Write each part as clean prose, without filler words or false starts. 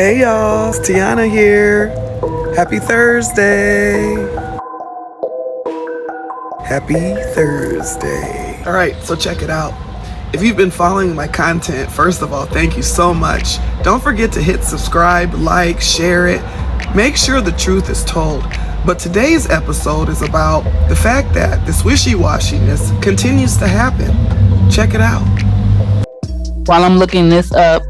Hey y'all, it's Tiana here. Happy Thursday. Happy Thursday. All right, so check it out. If you've been following my content, first of all, thank you so much. Don't forget to hit subscribe, like, share it. Make sure the truth is told. But today's episode is about the fact that this wishy-washiness continues to happen. Check it out. While I'm looking this up,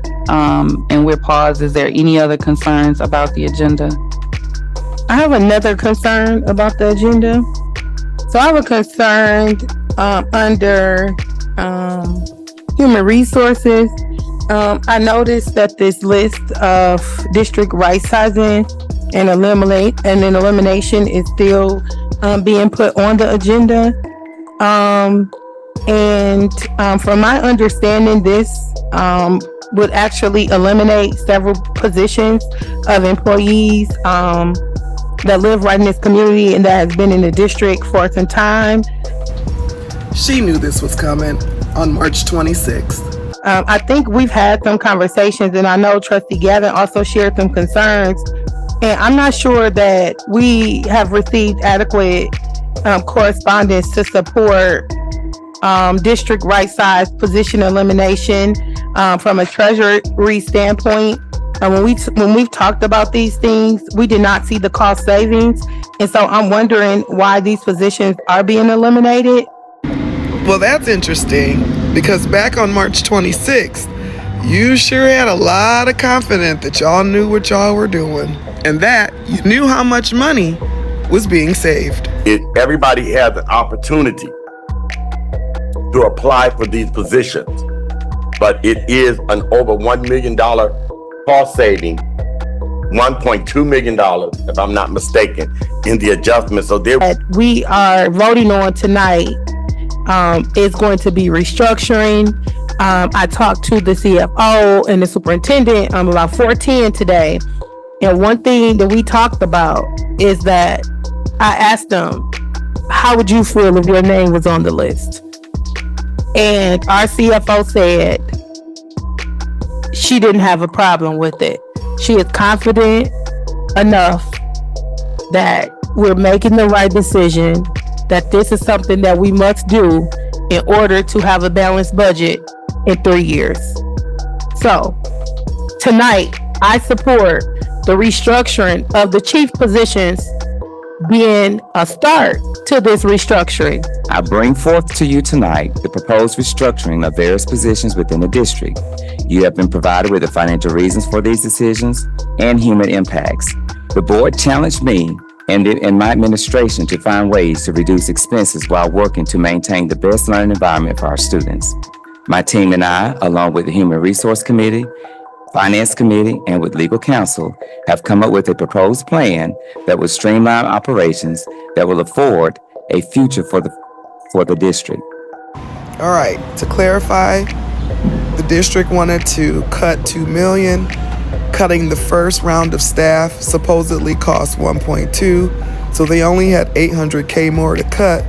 and we're paused, is there any other concerns about the agenda? I have another concern about the agenda. So I have a concern under human resources. I noticed that this list of district right sizing and elimination is still being put on the agenda. And from my understanding, this would actually eliminate several positions of employees that live right in this community and that has been in the district for some time. She knew this was coming on March 26th. I think we've had some conversations, and I know Trustee Gavin also shared some concerns, and I'm not sure that we have received adequate correspondence to support district right size position elimination from a treasury standpoint. When we've talked about these things, we did not see the cost savings, and so I'm wondering why these positions are being eliminated. Well, that's interesting because back on March 26th, you sure had a lot of confidence that y'all knew what y'all were doing and that you knew how much money was being saved. Everybody has an opportunity to apply for these positions, but it is an over $1 million cost saving, $1.2 million, if I'm not mistaken, in the adjustment. So that we are voting on tonight is going to be restructuring. I talked to the CFO and the superintendent about 4:10 today, and one thing that we talked about is that I asked them, how would you feel if your name was on the list? And our CFO said she didn't have a problem with it. She is confident enough that we're making the right decision, that this is something that we must do in order to have a balanced budget in 3 years. So tonight, I support the restructuring of the chief positions being a start to this restructuring. I bring forth to you tonight the proposed restructuring of various positions within the district. You have been provided with the financial reasons for these decisions and human impacts. The board challenged me and my administration to find ways to reduce expenses while working to maintain the best learning environment for our students. My team and I, along with the Human Resource Committee, Finance Committee, and with legal counsel, have come up with a proposed plan that will streamline operations that will afford a future for the district. All right, to clarify, the district wanted to cut $2 million. Cutting the first round of staff supposedly cost 1.2, so they only had $800K more to cut.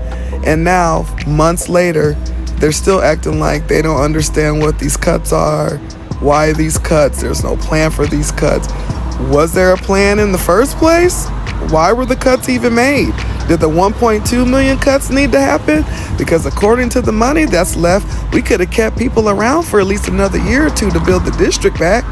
And now, months later, they're still acting like they don't understand what these cuts are. Why these cuts? There's no plan for these cuts. Was there a plan in the first place? Why were the cuts even made? Did the 1.2 million cuts need to happen? Because according to the money that's left, we could have kept people around for at least another year or two to build the district back.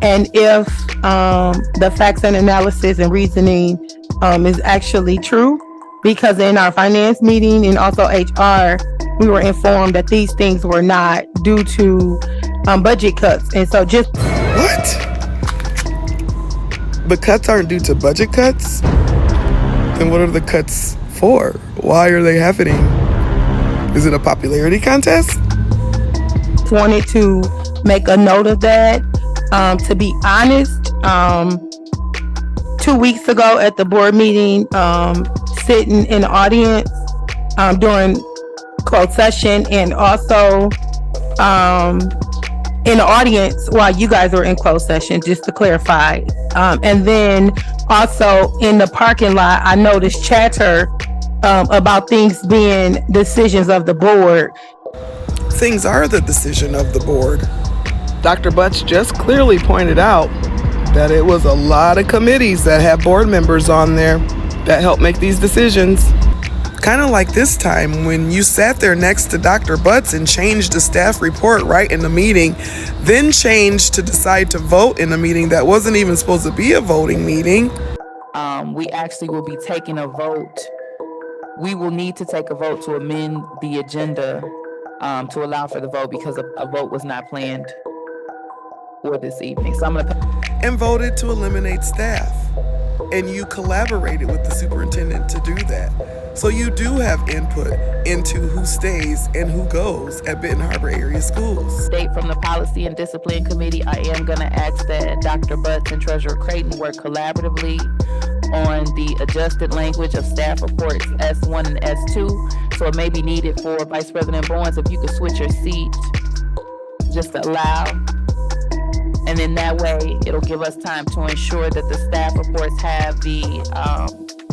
And if the facts and analysis and reasoning is actually true, because in our finance meeting and also HR, we were informed that these things were not due to budget cuts. And so just... What? The cuts aren't due to budget cuts? Then what are the cuts for? Why are they happening? Is it a popularity contest? Wanted to make a note of that. To be honest, 2 weeks ago at the board meeting, sitting in the audience during closed session, and also in the audience while you guys were in closed session, just to clarify. And then also in the parking lot, I noticed chatter about things being decisions of the board. Things are the decision of the board. Dr. Butts just clearly pointed out that it was a lot of committees that have board members on there that help make these decisions. Kind of like this time when you sat there next to Dr. Butts and changed the staff report right in the meeting, then changed to decide to vote in a meeting that wasn't even supposed to be a voting meeting. We actually will be taking a vote. We will need to take a vote to amend the agenda to allow for the vote because a vote was not planned for this evening. So I'm gonna. And voted to eliminate staff. And you collaborated with the superintendent to do that. So you do have input into who stays and who goes at Benton Harbor area schools. State from the Policy and Discipline Committee, I am gonna ask that Dr. Butts and Treasurer Creighton work collaboratively on the adjusted language of staff reports S1 and S2. So it may be needed for Vice President Bowens, if you could switch your seat, just to allow. And then that way, it'll give us time to ensure that the staff reports have the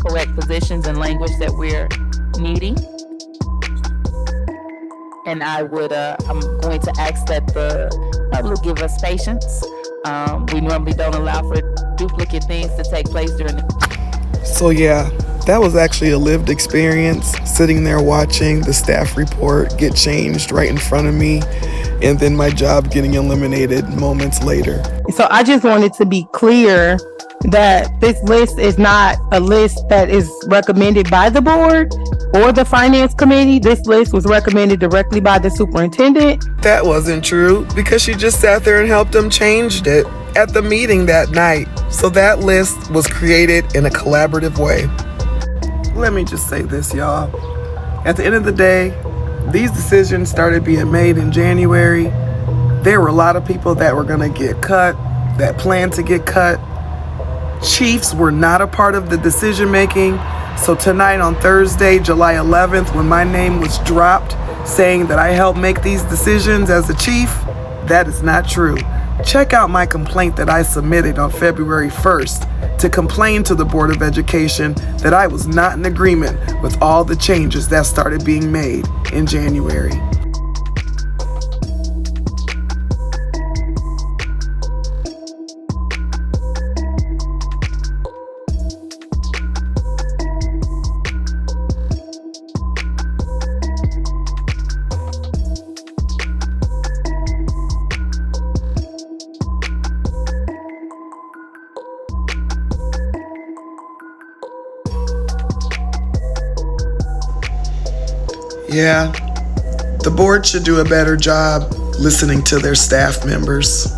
correct positions and language that we're needing. And I'm going to ask that the public give us patience. We normally don't allow for duplicate things to take place during the. So yeah, that was actually a lived experience, sitting there watching the staff report get changed right in front of me, and then my job getting eliminated moments later. So I just wanted to be clear that this list is not a list that is recommended by the board or the finance committee. This list was recommended directly by the superintendent. That wasn't true because she just sat there and helped them change it at the meeting that night. So that list was created in a collaborative way. Let me just say this, y'all. At the end of the day, these decisions started being made in January. There were a lot of people that were gonna get cut, that planned to get cut. Chiefs were not a part of the decision making. So tonight on Thursday, July 11th, when my name was dropped saying that I helped make these decisions as a chief, that is not true. Check out my complaint that I submitted on February 1st to complain to the Board of Education that I was not in agreement with all the changes that started being made in January. Yeah, the board should do a better job listening to their staff members.